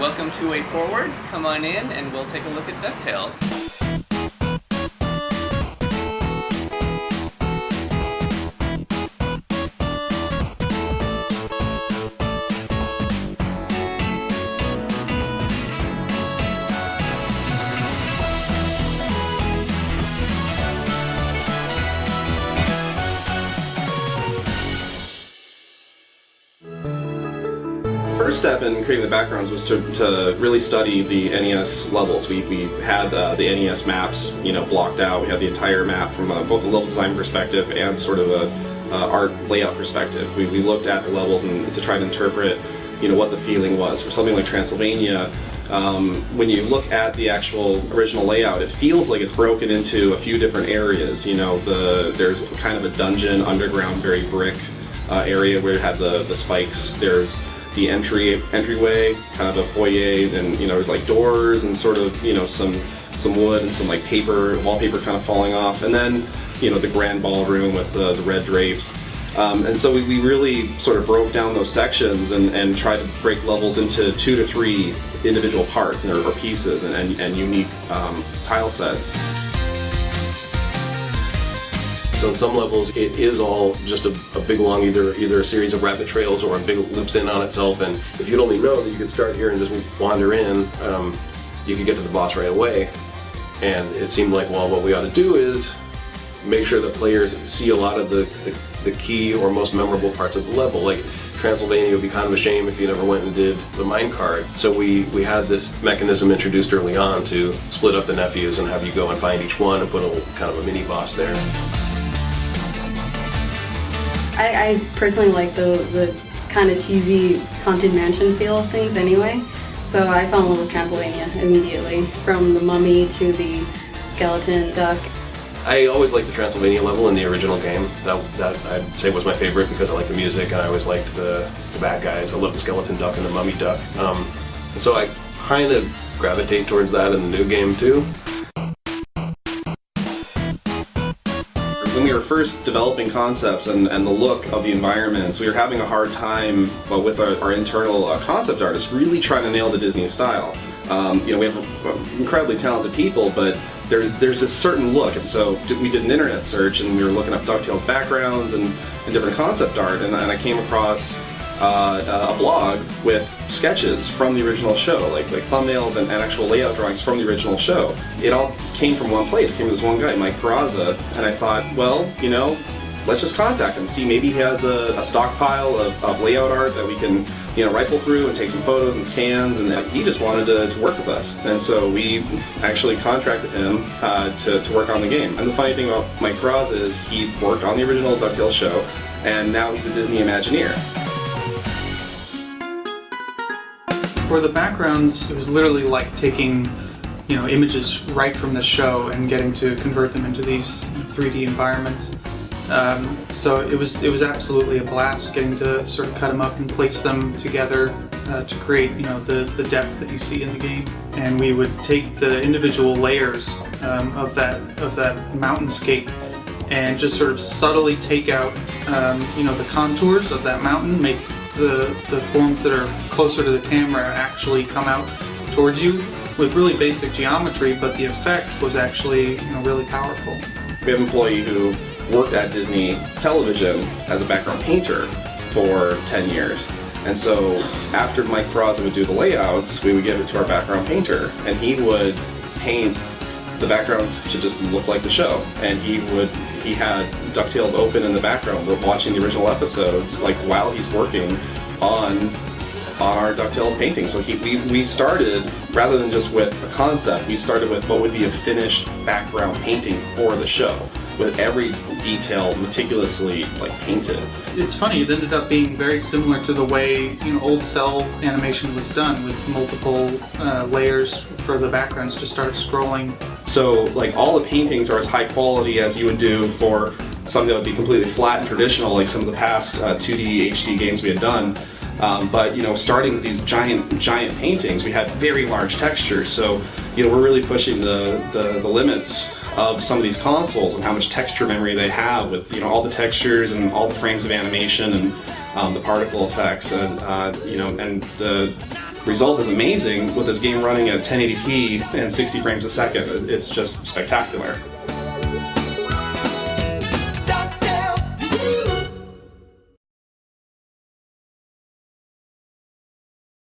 Welcome to A Forward. Come on in and we'll take a look at DuckTales. First step in creating the backgrounds was to really study the NES levels. We had the NES maps, blocked out. We had the entire map from both a level design perspective and sort of a art layout perspective. We looked at the levels and to try to interpret, what the feeling was. For something like Transylvania, when you look at the actual original layout, it feels like it's broken into a few different areas. There's kind of a dungeon, underground, very brick area where you have the spikes. There's the entryway, kind of a foyer, and there's like doors and sort of some wood and some like wallpaper kind of falling off, and then the grand ballroom with the red drapes. And so we really sort of broke down those sections and tried to break levels into 2 to 3 individual parts or pieces and unique tile sets. So in some levels, it is all just a big long either a series of rabbit trails or a big loops in on itself. And if you'd only know that you could start here and just wander in, you could get to the boss right away. And it seemed like, well, what we ought to do is make sure that players see a lot of the key or most memorable parts of the level. Like Transylvania would be kind of a shame if you never went and did the minecart. So we had this mechanism introduced early on to split up the nephews and have you go and find each one and put a kind of a mini boss there. I personally like the kind of cheesy Haunted Mansion feel of things anyway, so I fell in love with Transylvania immediately, from the mummy to the skeleton duck. I always liked the Transylvania level in the original game. That I'd say was my favorite because I liked the music and I always liked the bad guys. I love the skeleton duck and the mummy duck. So I kind of gravitate towards that in the new game too. When we were first developing concepts and the look of the environments, we were having a hard time with our internal concept artists really trying to nail the Disney style. We have incredibly talented people, but there's this certain look, and so we did an internet search and we were looking up DuckTales backgrounds and different concept art, and I came across a blog with sketches from the original show, like thumbnails and actual layout drawings from the original show. It all came from one place, came from this one guy, Mike Peraza, and I thought, well, let's just contact him, see maybe he has a stockpile of layout art that we can rifle through and take some photos and scans, and he just wanted to work with us. And so we actually contracted him to work on the game. And the funny thing about Mike Peraza is he worked on the original DuckTales show, and now he's a Disney Imagineer. For the backgrounds, it was literally like taking, images right from the show and getting to convert them into these 3D environments. So it was absolutely a blast getting to sort of cut them up and place them together to create, the depth that you see in the game. And we would take the individual layers of that mountainscape and just sort of subtly take out, the contours of that mountain, make the forms that are closer to the camera actually come out towards you with really basic geometry, but the effect was actually really powerful. We have an employee who worked at Disney Television as a background painter for 10 years. And so after Mike Peraza would do the layouts, we would give it to our background painter, and he would paint the backgrounds to just look like the show. And he had DuckTales open in the background. We're watching the original episodes like while he's working on our DuckTales painting. So we started, rather than just with a concept, we started with what would be a finished background painting for the show, with every detail meticulously painted. It's funny, it ended up being very similar to the way old cell animation was done, with multiple layers for the backgrounds to start scrolling. So all the paintings are as high quality as you would do for something that would be completely flat and traditional, like some of the past 2D HD games we had done. But starting with these giant paintings, we had very large textures. So we're really pushing the limits of some of these consoles and how much texture memory they have with all the textures and all the frames of animation and the particle effects and and the result is amazing with this game running at 1080p and 60 frames a second. It's just spectacular.